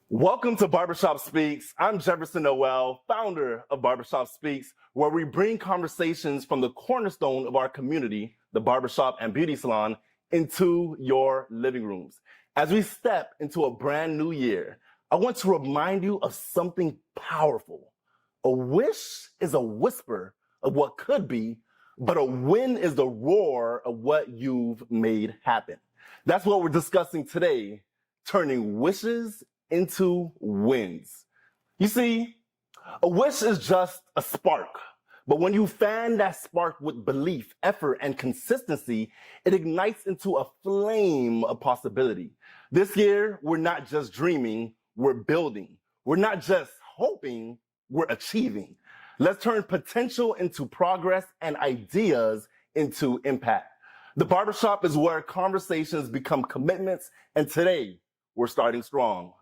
Welcome to Barbershop Speaks. I'm Jefferson Noel, founder of Barbershop Speaks, where we bring conversations from the cornerstone of our community, the barbershop and beauty salon, into your living rooms. As we step into a brand new year, I want to remind you of something powerful. A wish is a whisper of what could be, but a win is the roar of what you've made happen. That's what we're discussing today, turning wishes into wins. You see, a wish is just a spark, but when you fan that spark with belief, effort, and consistency, it ignites into a flame of possibility. This year, we're not just dreaming, we're building. We're not just hoping, we're achieving. Let's turn potential into progress and ideas into impact. The barbershop is where conversations become commitments, and today, we're starting strong.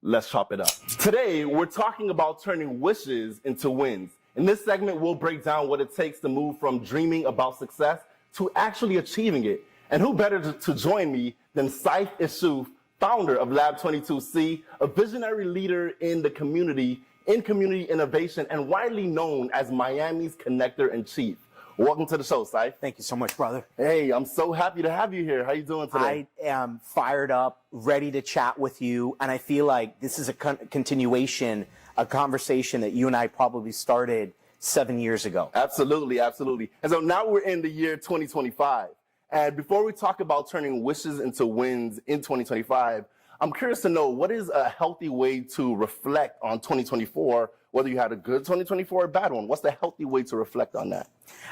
Let's chop it up. Today, we're talking about turning wishes into wins. In this segment, we'll break down what it takes to move from dreaming about success to actually achieving it. And who better to join me than Saif Ishoof, founder of Lab 22C, a visionary leader in the community, in community innovation, and widely known as Miami's connector-in-chief. Welcome to the show, Saif. Thank you so much, brother. Hey, I'm so happy to have you here. How you doing today? I am fired up, ready to chat with you, and I feel like this is a continuation, a conversation that you and I probably started 7 years ago. Absolutely, absolutely. And so now we're in the year 2025. And before we talk about turning wishes into wins in 2025, I'm curious to know, what is a healthy way to reflect on 2024, whether you had a good 2024 or a bad one? What's the healthy way to reflect on that?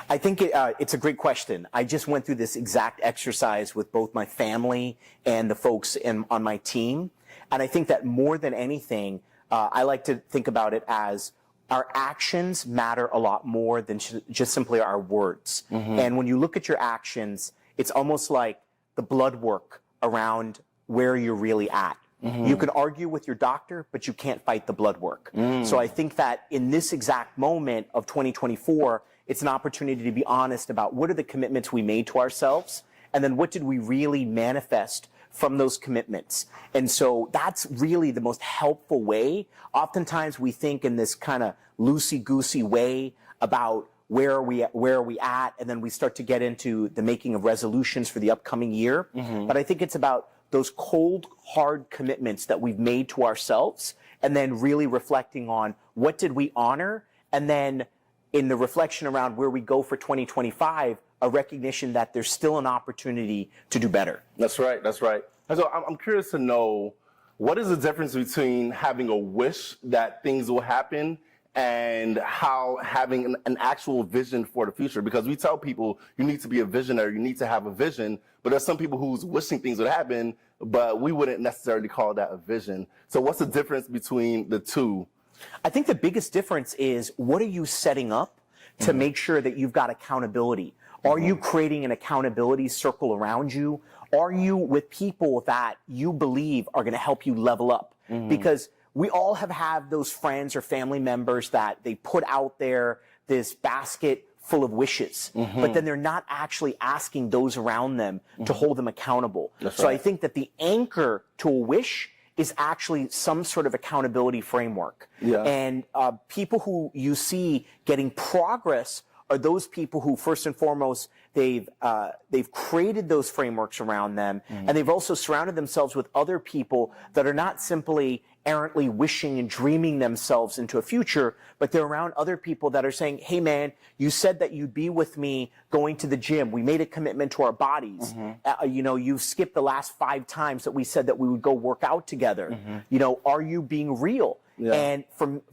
I think it's a great question. I just went through this exact exercise with both my family and the folks on my team. And I think that more than anything, I like to think about it as our actions matter a lot more than just simply our words. Mm-hmm. And when you look at your actions, it's almost like the blood work around where you're really at. Mm-hmm. You can argue with your doctor, but you can't fight the blood work. So I think that in this exact moment of 2024, it's an opportunity to be honest about what are the commitments we made to ourselves, and then what did we really manifest from those commitments. And so that's really the most helpful way. Oftentimes we think in this kind of loosey-goosey way about where are we at, and then we start to get into the making of resolutions for the upcoming year. Mm-hmm. But I think it's about those cold, hard commitments that we've made to ourselves, and then really reflecting on what did we honor, and then in the reflection around where we go for 2025, a recognition that there's still an opportunity to do better. That's right, that's right. And so I'm curious to know, what is the difference between having a wish that things will happen and how having an actual vision for the future? Because we tell people you need to be a visionary, you need to have a vision, but there's some people who's wishing things would happen, but we wouldn't necessarily call that a vision. So what's the difference between the two? I think the biggest difference is, what are you setting up to make sure that you've got accountability? Are you creating an accountability circle around you? Are you with people that you believe are going to help you level up? Because we all have had those friends or family members that they put out there this basket full of wishes, but then they're not actually asking those around them to hold them accountable. That's right. I think that the anchor to a wish is actually some sort of accountability framework. Yeah. And people who you see getting progress are those people who, first and foremost, they've created those frameworks around them, and they've also surrounded themselves with other people that are not simply errantly wishing and dreaming themselves into a future, but they're around other people that are saying, hey man, you said that you'd be with me going to the gym. We made a commitment to our bodies. You've skipped the last 5 times that we said that we would go work out together. Are you being real? Yeah. And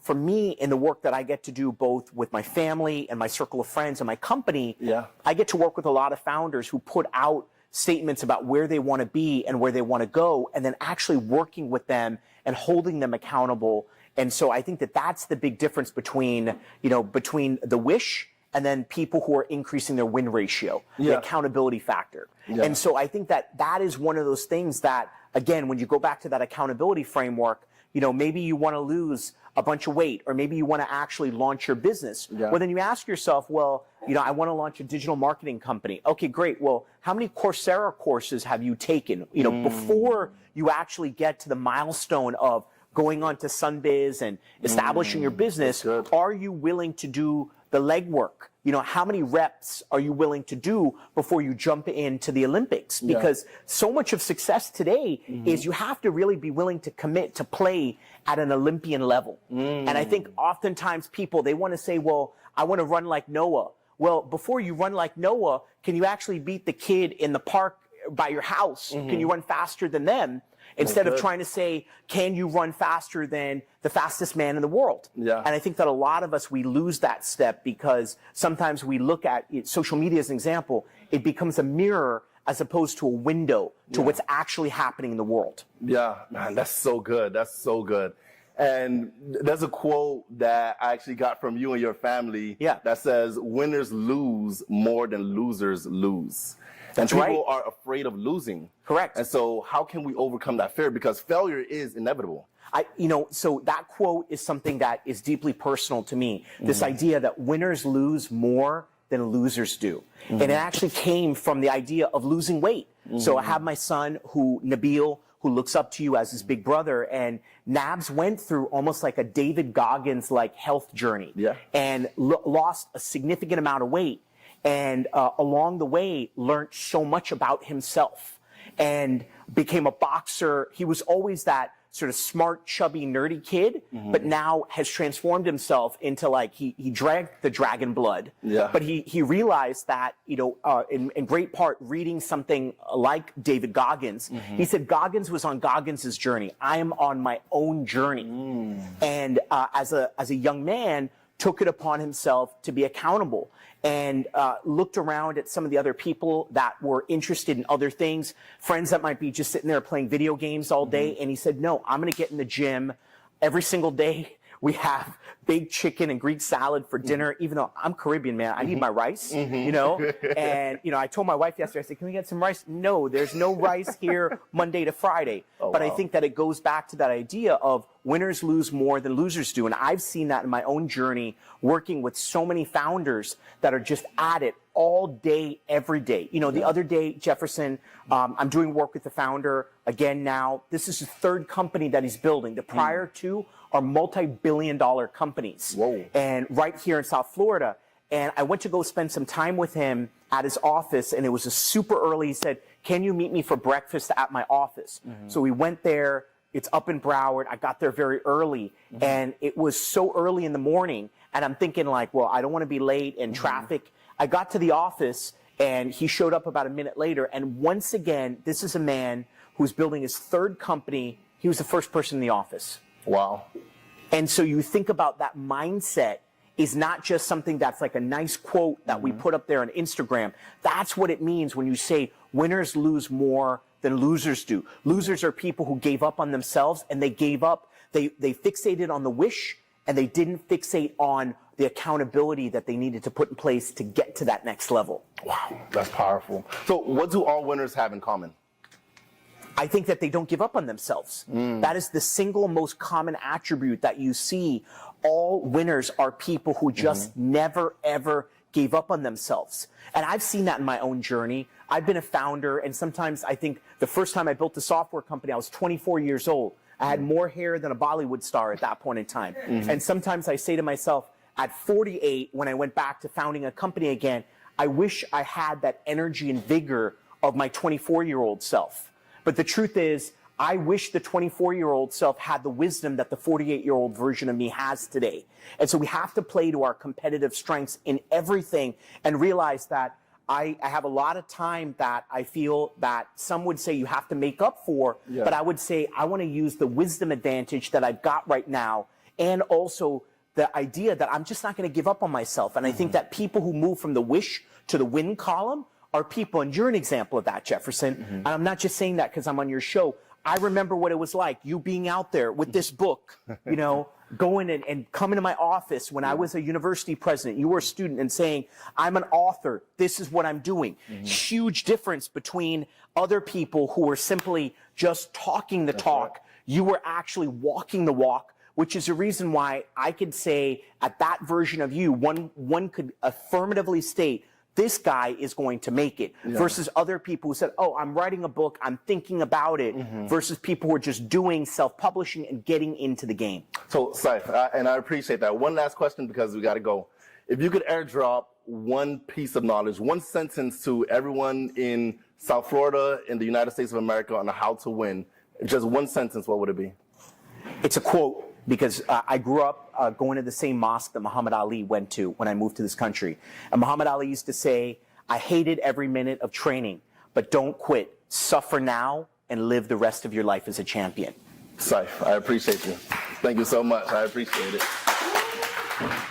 for me, in the work that I get to do both with my family and my circle of friends and my company, I get to work with a lot of founders who put out statements about where they want to be and where they want to go, and then actually working with them and holding them accountable. And so I think that that's the big difference between the wish and then people who are increasing their win ratio, the accountability factor. And so I think that that is one of those things that, again, when you go back to that accountability framework, maybe you want to lose a bunch of weight, or maybe you want to actually launch your business. Well, then you ask yourself, well, I want to launch a digital marketing company. Okay, great. Well, how many Coursera courses have you taken, before you actually get to the milestone of going on to Sunbiz and establishing your business, are you willing to do the legwork? You know, how many reps are you willing to do before you jump into the Olympics? Because so much of success today is you have to really be willing to commit to play at an Olympian level. And I think oftentimes people, they want to say, well, I want to run like Noah. Well, before you run like Noah, can you actually beat the kid in the park by your house? Can you run faster than them? Instead of trying to say, can you run faster than the fastest man in the world? And I think that a lot of us, we lose that step because sometimes we look at it, social media as an example, it becomes a mirror as opposed to a window to what's actually happening in the world. Yeah, man, that's so good. That's so good. And there's a quote that I actually got from you and your family that says, winners lose more than losers lose. That's and people are afraid of losing. Correct. And so how can we overcome that fear? Because failure is inevitable. So that quote is something that is deeply personal to me. This idea that winners lose more than losers do. And it actually came from the idea of losing weight. So I have my son Nabil, who looks up to you as his big brother, and Nabs went through almost like a David Goggins-like health journey and lost a significant amount of weight. And along the way, learned so much about himself and became a boxer. He was always that sort of smart, chubby, nerdy kid, but now has transformed himself into like, he drank the dragon blood. But he realized that, in great part, reading something like David Goggins, he said, Goggins was on Goggins' journey. I am on my own journey. And as a young man, took it upon himself to be accountable and looked around at some of the other people that were interested in other things, friends that might be just sitting there playing video games all day. And he said, no, I'm going to get in the gym every single day. We have baked chicken and Greek salad for dinner, even though I'm Caribbean, man. I need my rice, And, I told my wife yesterday, I said, can we get some rice? No, there's no rice here Monday to Friday. But I think that it goes back to that idea of winners lose more than losers do. And I've seen that in my own journey, working with so many founders that are just at it all day, every day. The other day, Jefferson, I'm doing work with the founder again now. This is his third company that he's building. The prior two are multi-billion-dollar companies. And right here in South Florida. And I went to go spend some time with him at his office, and it was a super early. He said, can you meet me for breakfast at my office? So we went there. It's up in Broward. I got there very early, and it was so early in the morning. And I'm thinking like, well, I don't want to be late in traffic. I got to the office, and he showed up about a minute later. And once again, this is a man who's building his third company. He was the first person in the office. Wow. And so you think about that mindset is not just something that's like a nice quote that we put up there on Instagram. That's what it means when you say winners lose more than losers do. Losers are people who gave up on themselves, and they gave up. They fixated on the wish, and they didn't fixate on the accountability that they needed to put in place to get to that next level. Wow, that's powerful. So what do all winners have in common? I think that they don't give up on themselves. That is the single most common attribute that you see. All winners are people who just never, ever gave up on themselves. And I've seen that in my own journey. I've been a founder, and sometimes I think the first time I built a software company, I was 24 years old. I had more hair than a Bollywood star at that point in time. And sometimes I say to myself, at 48, when I went back to founding a company again, I wish I had that energy and vigor of my 24-year-old self. But the truth is, I wish the 24-year-old self had the wisdom that the 48-year-old version of me has today. And so we have to play to our competitive strengths in everything and realize that I have a lot of time that I feel that some would say you have to make up for, but I would say I want to use the wisdom advantage that I've got right now, and also the idea that I'm just not going to give up on myself. And I think that people who move from the wish to the win column are people, and you're an example of that, Jefferson. And I'm not just saying that because I'm on your show. I remember what it was like, you being out there with this book, going and coming to my office when I was a university president, you were a student, and saying, I'm an author, this is what I'm doing. Huge difference between other people who were simply just talking the talk. You were actually walking the walk, which is a reason why I could say at that version of you, one could affirmatively state this guy is going to make it, versus other people who said, oh, I'm writing a book, I'm thinking about it, versus people who are just doing self-publishing and getting into the game. So, Saif, and I appreciate that. One last question because we got to go. If you could airdrop one piece of knowledge, one sentence to everyone in South Florida, in the United States of America on how to win, just one sentence, what would it be? It's a quote, because I grew up going to the same mosque that Muhammad Ali went to when I moved to this country. And Muhammad Ali used to say, I hated every minute of training, but don't quit. Suffer now and live the rest of your life as a champion. Saif, I appreciate you. Thank you so much. I appreciate it.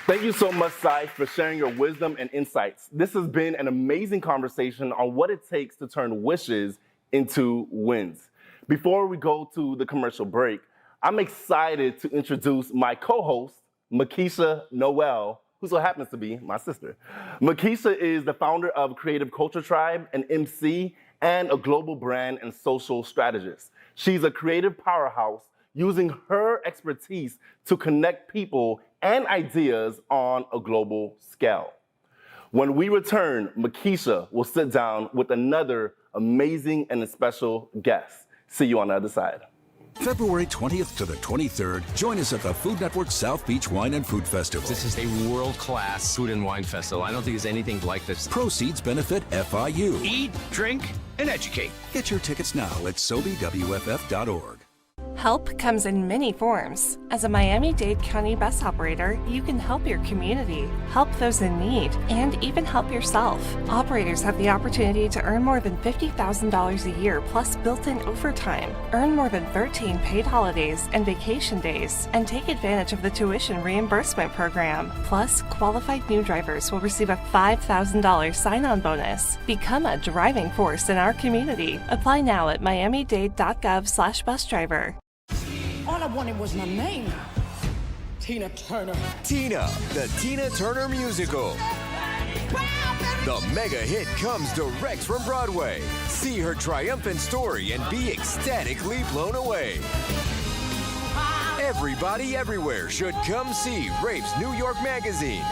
Thank you so much, Saif, for sharing your wisdom and insights. This has been an amazing conversation on what it takes to turn wishes into wins. Before we go to the commercial break, I'm excited to introduce my co-host, Makisha Noel, who so happens to be my sister. Makisha is the founder of Creative Culture Tribe, an MC, and a global brand and social strategist. She's a creative powerhouse using her expertise to connect people and ideas on a global scale. When we return, Makisha will sit down with another amazing and special guest. See you on the other side. February 20th to the 23rd, join us at the Food Network South Beach Wine and Food Festival. This is a world-class food and wine festival. I don't think there's anything like this. Proceeds benefit FIU. Eat, drink, and educate. Get your tickets now at SoBWFF.org. Help comes in many forms. As a Miami-Dade County bus operator, you can help your community, help those in need, and even help yourself. Operators have the opportunity to earn more than $50,000 a year plus built-in overtime, earn more than 13 paid holidays and vacation days, and take advantage of the tuition reimbursement program. Plus, qualified new drivers will receive a $5,000 sign-on bonus. Become a driving force in our community. Apply now at miamidade.gov/busdriver. All I wanted was my name. Tina Turner. Tina, the Tina Turner musical. The mega hit comes direct from Broadway. See her triumphant story and be ecstatically blown away. Everybody everywhere should come see Rape's New York Magazine.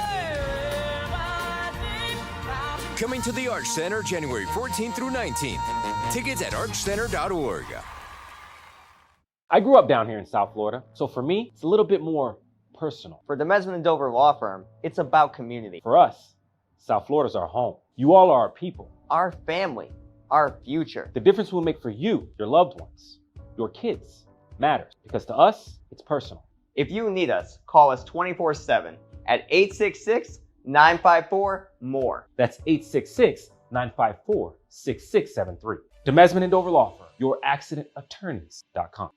Coming to the Arch Center January 14th through 19th. Tickets at archcenter.org. I grew up down here in South Florida, so for me, it's a little bit more personal. For the Mesman & Dover Law Firm, it's about community. For us, South Florida's our home. You all are our people. Our family, our future. The difference we'll make for you, your loved ones, your kids, matters, because to us, it's personal. If you need us, call us 24/7 at 866-954-MORE. That's 866-954-6673. The Mesman & Dover Law Firm, youraccidentattorneys.com.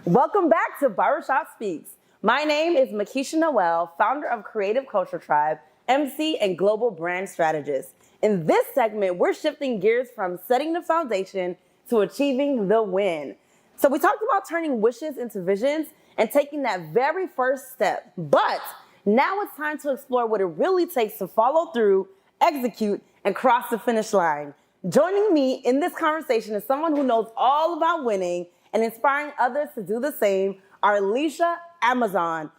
Welcome back to Barbershop Speaks. My name is Makisha Noel, founder of Creative Culture Tribe, MC and global brand strategist. In this segment, we're shifting gears from setting the foundation to achieving the win. So we talked about turning wishes into visions and taking that very first step. But now it's time to explore what it really takes to follow through, execute, and cross the finish line. Joining me in this conversation is someone who knows all about winning and inspiring others to do the same, Arlesha Amazon.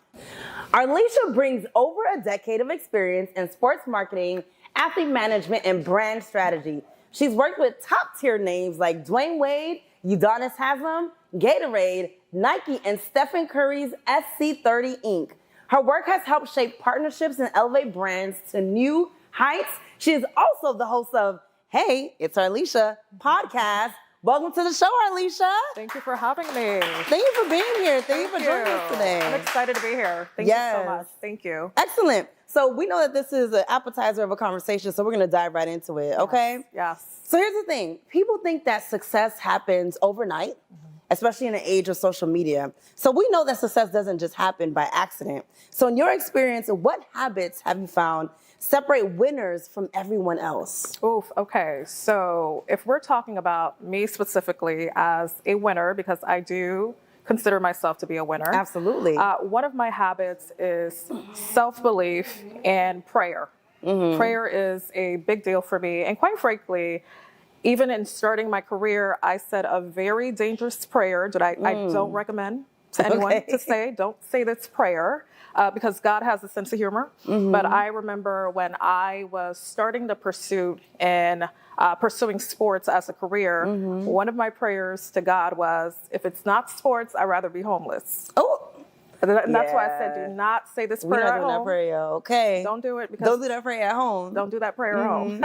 Arlesha brings over a decade of experience in sports marketing, athlete management, and brand strategy. She's worked with top-tier names like Dwayne Wade, Udonis Haslem, Gatorade, Nike, and Stephen Curry's SC30 Inc. Her work has helped shape partnerships and elevate brands to new heights. She is also the host of Hey, It's Arlesha podcast. Welcome to the show, Arlesha. Thank you for having me. Thank you for being here. Thank you for joining us today. I'm excited to be here. Thank you so much. Thank you. Excellent. So we know that this is an appetizer of a conversation, so we're going to dive right into it, okay? Yes. So here's the thing. People think that success happens overnight, especially in an age of social media. So we know that success doesn't just happen by accident. So in your experience, what habits have you found separate winners from everyone else? Oof, okay. So if we're talking about me specifically as a winner, because I do consider myself to be a winner. Absolutely. One of my habits is self-belief and prayer. Prayer is a big deal for me. And quite frankly, even in starting my career, I said a very dangerous prayer that I don't recommend to anyone to say, don't say that's prayer, because God has a sense of humor. But I remember when I was starting the pursuit and pursuing sports as a career, one of my prayers to God was, if it's not sports, I'd rather be homeless. Oh. And that's why I said, do not say this prayer at home. That prayer, okay. Don't do it. Because don't do that prayer at home. Don't do that prayer at home.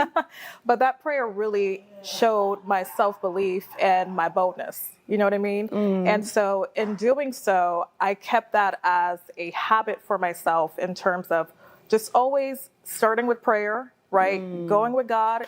But that prayer really showed my self-belief and my boldness. You know what I mean? And so in doing so, I kept that as a habit for myself in terms of just always starting with prayer, right? Going with God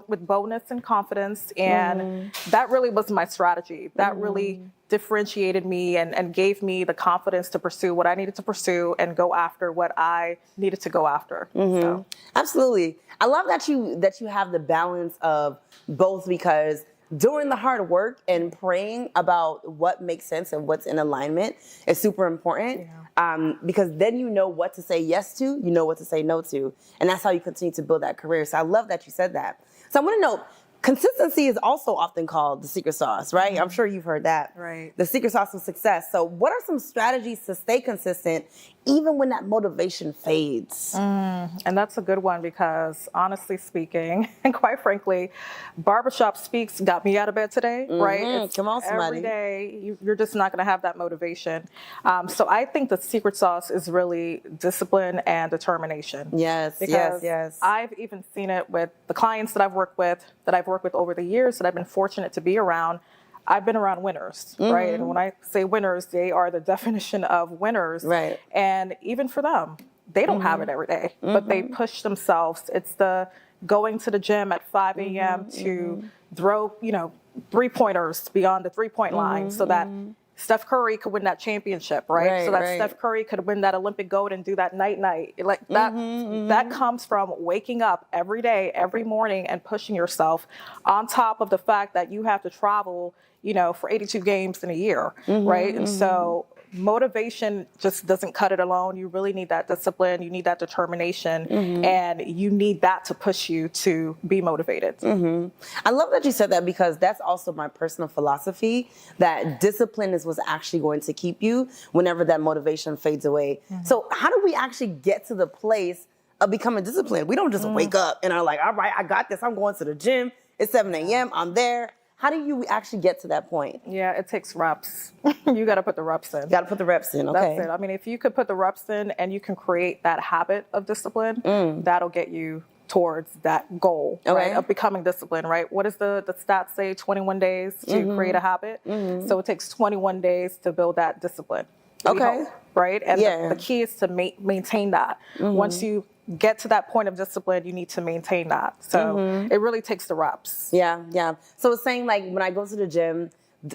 with boldness and confidence. And that really was my strategy. That really differentiated me and gave me the confidence to pursue what I needed to pursue and go after what I needed to go after. So. Absolutely. I love that you have the balance of both, because doing the hard work and praying about what makes sense and what's in alignment is super important. Because then you know what to say yes to, you know what to say no to. And that's how you continue to build that career. So I love that you said that. So I want to know, consistency is also often called the secret sauce, right? I'm sure you've heard that. Right. The secret sauce of success. So what are some strategies to stay consistent even when that motivation fades? And that's a good one, because honestly speaking, and quite frankly, Barbershop Speaks got me out of bed today, right? Come on, somebody. Every day, you're just not going to have that motivation. So I think the secret sauce is really discipline and determination. Yes, because yes. I've even seen it with the clients that I've worked with over the years that I've been fortunate to be around. I've been around winners, right? And when I say winners, they are the definition of winners. Right. And even for them, they don't have it every day, but they push themselves. It's the going to the gym at 5 a.m. to throw, 3-pointers beyond the 3-point line so that Steph Curry could win that championship, right? So that Steph Curry could win that Olympic gold and do that night. Like that, that comes from waking up every day, every morning, and pushing yourself, on top of the fact that you have to travel, for 82 games in a year, right? And so motivation just doesn't cut it alone. You really need that discipline. You need that determination, and you need that to push you to be motivated. I love that you said that, because that's also my personal philosophy, that discipline is what's actually going to keep you whenever that motivation fades away. So how do we actually get to the place of becoming disciplined? We don't just wake up and are like, all right, I got this. I'm going to the gym. It's 7 a.m. I'm there. How do you actually get to that point? Yeah, it takes reps. You got to put the reps in. Got to put the reps in, okay. That's it. I mean, if you could put the reps in and you can create that habit of discipline, that'll get you towards that goal, right, of becoming disciplined, right? What does the stats say? 21 days to create a habit. So it takes 21 days to build that discipline. Okay. Hope, right? And the key is to maintain that. Once you get to that point of discipline, you need to maintain that. So it really takes the reps. Yeah. So it's saying, like, when I go to the gym,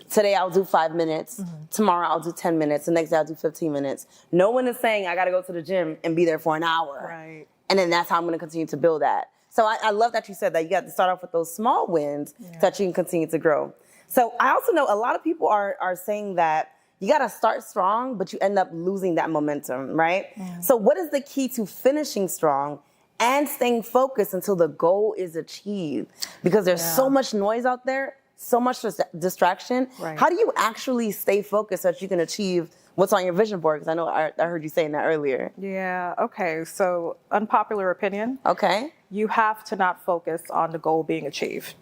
today I'll do 5 minutes, tomorrow I'll do 10 minutes, the next day I'll do 15 minutes. No one is saying I got to go to the gym and be there for an hour. Right. And then that's how I'm going to continue to build that. So I love that you said that you got to start off with those small wins so that you can continue to grow. So I also know a lot of people are saying that you got to start strong, but you end up losing that momentum, right? So what is the key to finishing strong and staying focused until the goal is achieved? Because there's so much noise out there, so much distraction. Right. How do you actually stay focused so that you can achieve what's on your vision board? Because I know I heard you saying that earlier. Yeah, okay. So unpopular opinion. Okay. You have to not focus on the goal being achieved.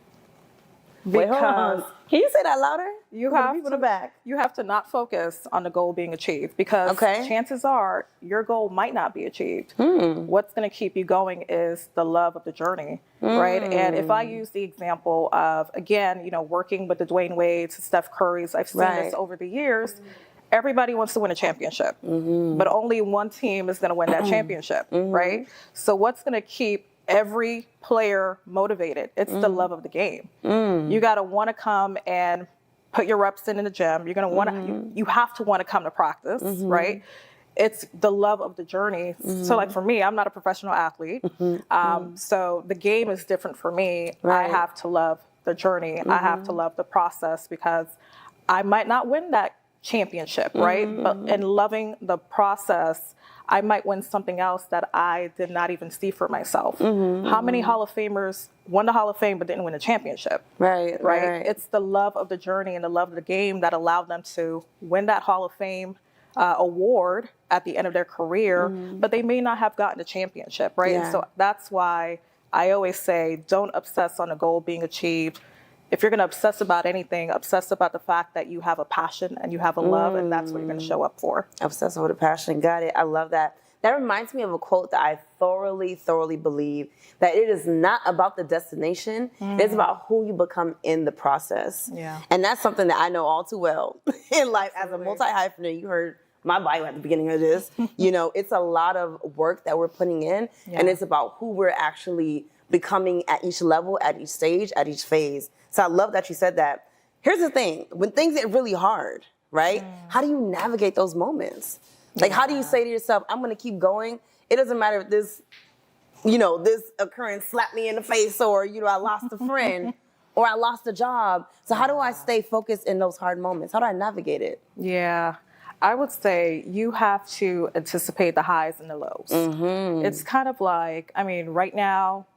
Wait, hold on. Can you say that louder? You have to not focus on the goal being achieved, because chances are your goal might not be achieved. What's going to keep you going is the love of the journey, right? And if I use the example of, again, working with the Dwayne Wades, Steph Currys, I've seen this over the years. Everybody wants to win a championship, but only one team is going to win that championship, right? So what's going to keep every player motivated? It's the love of the game. You got to want to come and put your reps in the gym. You're going to want to, you have to want to come to practice, right? It's the love of the journey. So like for me, I'm not a professional athlete. So the game is different for me. I have to love the journey. I have to love the process, because I might not win that championship, right? But in loving the process, I might win something else that I did not even see for myself. How many Hall of Famers won the Hall of Fame but didn't win a championship? Right. It's the love of the journey and the love of the game that allowed them to win that Hall of Fame award at the end of their career, but they may not have gotten a championship, right? Yeah. And so that's why I always say, don't obsess on a goal being achieved. If you're going to obsess about anything, obsess about the fact that you have a passion and you have a love, and that's what you're going to show up for. Obsess with a passion. Got it. I love that. That reminds me of a quote that I thoroughly believe, that it is not about the destination. It's about who you become in the process. Yeah. And that's something that I know all too well in life. As a multi-hyphenate, you heard my bio at the beginning of this. You know, it's a lot of work that we're putting in, and it's about who we're actually becoming at each level, at each stage, at each phase. So I love that you said that. Here's the thing, when things get really hard, right? How do you navigate those moments? Like, how do you say to yourself, I'm gonna keep going? It doesn't matter if this, you know, this occurrence slapped me in the face, or, you know, I lost a friend or I lost a job. So how do I stay focused in those hard moments? How do I navigate it? Yeah. I would say you have to anticipate the highs and the lows. It's kind of like, I mean, right now,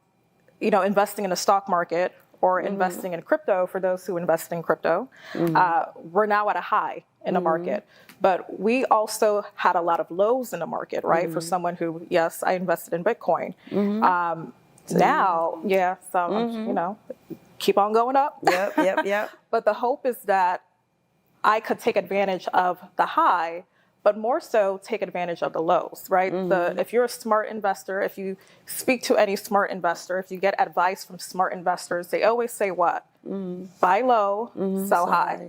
you know, investing in the stock market or investing in crypto, for those who invest in crypto, we're now at a high in the market. But we also had a lot of lows in the market, right? For someone who, yes, I invested in Bitcoin. Now, you know, keep on going up. Yep. But the hope is that I could take advantage of the high, but more so take advantage of the lows, right? If you're a smart investor, if you speak to any smart investor, if you get advice from smart investors, they always say what? Buy low, sell high.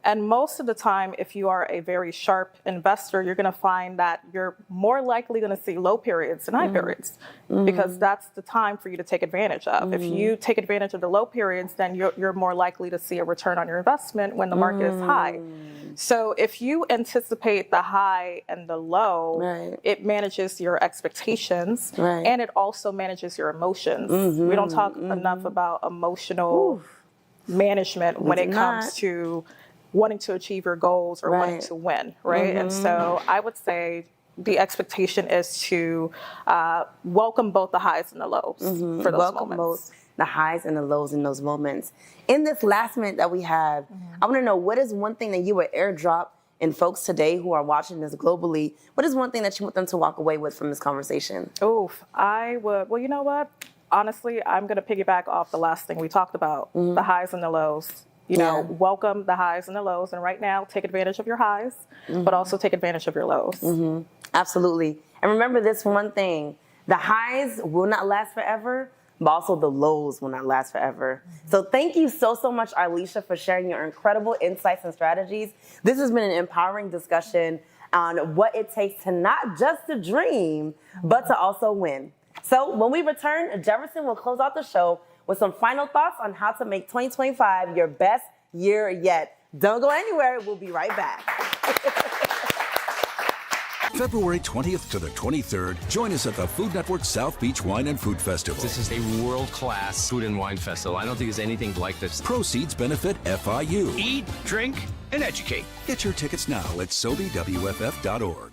And most of the time, if you are a very sharp investor, you're going to find that you're more likely going to see low periods than high periods, because that's the time for you to take advantage of. If you take advantage of the low periods, then you're more likely to see a return on your investment when the market is high. So if you anticipate the high and the low, it manages your expectations, and it also manages your emotions. We don't talk enough about emotional management when it comes to wanting to achieve your goals or wanting to win, right? And so I would say the expectation is to welcome both the highs and the lows for those moments. Both the highs and the lows in those moments. In this last minute that we have, I want to know, what is one thing that you would airdrop in folks today who are watching this globally? What is one thing that you want them to walk away with from this conversation? I would, well, you know what? Honestly, I'm going to piggyback off the last thing we talked about, the highs and the lows. You know, welcome the highs and the lows. And right now, take advantage of your highs, but also take advantage of your lows. Absolutely. And remember this one thing, the highs will not last forever, but also the lows will not last forever. So thank you so much, Arlesha, for sharing your incredible insights and strategies. This has been an empowering discussion on what it takes to not just to dream, but to also win. So when we return, Jefferson will close out the show with some final thoughts on how to make 2025 your best year yet. Don't go anywhere. We'll be right back. February 20th to the 23rd, join us at the Food Network South Beach Wine and Food Festival. This is a world-class food and wine festival. I don't think there's anything like this. Proceeds benefit FIU. Eat, drink, and educate. Get your tickets now at SoBWFF.org.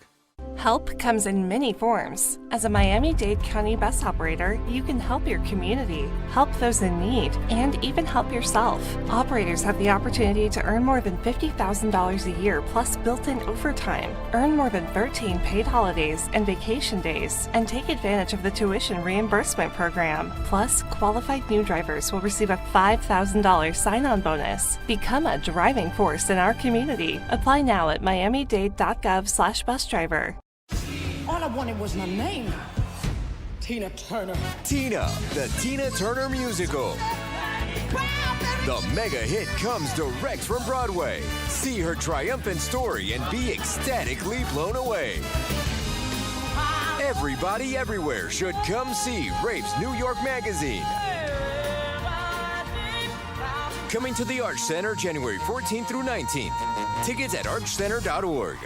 Help comes in many forms. As a Miami-Dade County bus operator, you can help your community, help those in need, and even help yourself. Operators have the opportunity to earn more than $50,000 a year plus built-in overtime, earn more than 13 paid holidays and vacation days, and take advantage of the tuition reimbursement program. Plus, qualified new drivers will receive a $5,000 sign-on bonus. Become a driving force in our community. Apply now at miamidade.gov/busdriver. All I wanted was my name. Tina Turner. Tina, the Tina Turner Musical. The mega hit comes direct from Broadway. See her triumphant story and be ecstatically blown away. Everybody everywhere should come see Rape's New York Magazine. Coming to the Arch Center January 14th through 19th. Tickets at archcenter.org.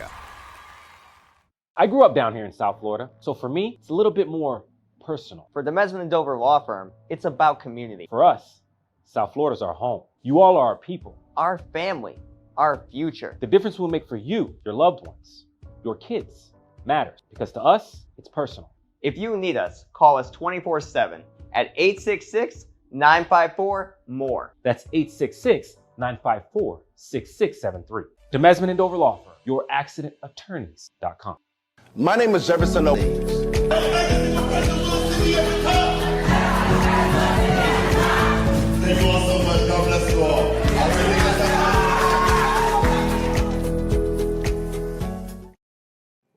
I grew up down here in South Florida, so for me, it's a little bit more personal. For the Mesman & Dover Law Firm, it's about community. For us, South Florida's our home. You all are our people. Our family. our future. The difference we'll make for you, your loved ones, your kids matters, because to us, it's personal. If you need us, call us 24/7 at 866-954-MORE. That's 866-954-6673. Demesman and Dover Law Firm, youraccidentattorneys.com. My name is Jefferson Noel. Thank you all so much. God bless you all.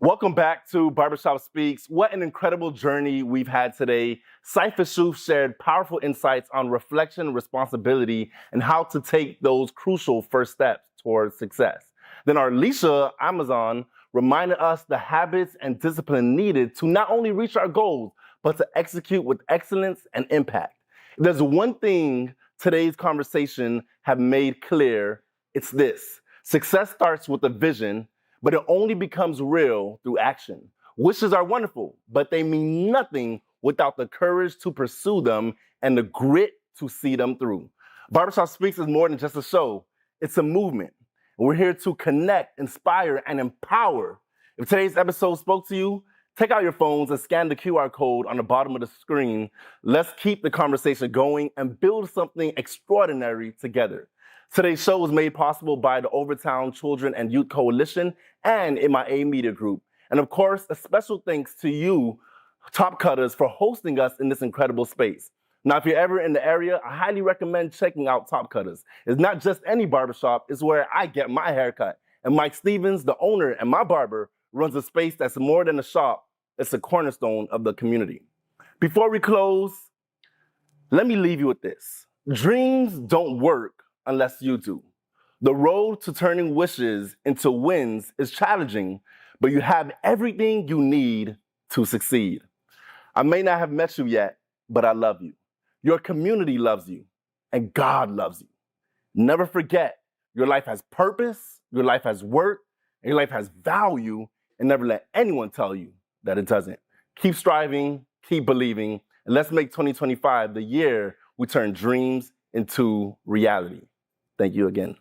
Welcome back to Barbershop Speaks. What an incredible journey we've had today. Saif and Ishoof shared powerful insights on reflection, responsibility, and how to take those crucial first steps towards success. Then Arlesha, Amazon, reminded us the habits and discipline needed to not only reach our goals, but to execute with excellence and impact. If there's one thing today's conversation have made clear, it's this. Success starts with a vision, but it only becomes real through action. Wishes are wonderful, but they mean nothing without the courage to pursue them and the grit to see them through. Barbershop Speaks is more than just a show. It's a movement. We're here to connect, inspire, and empower. If today's episode spoke to you, take out your phones and scan the QR code on the bottom of the screen. Let's keep the conversation going and build something extraordinary together. Today's show was made possible by the Overtown Children and Youth Coalition and MIA Media Group. And of course, a special thanks to you, Top Cutters, for hosting us in this incredible space. Now, if you're ever in the area, I highly recommend checking out Top Cutters. It's not just any barbershop, it's where I get my haircut. And Mike Stevens, the owner and my barber, runs a space that's more than a shop, it's a cornerstone of the community. Before we close, let me leave you with this. Dreams don't work unless you do. The road to turning wishes into wins is challenging, but you have everything you need to succeed. I may not have met you yet, but I love you. Your community loves you, and God loves you. Never forget, your life has purpose, your life has work, and your life has value, and never let anyone tell you that it doesn't. Keep striving, keep believing, and let's make 2025 the year we turn dreams into reality. Thank you again.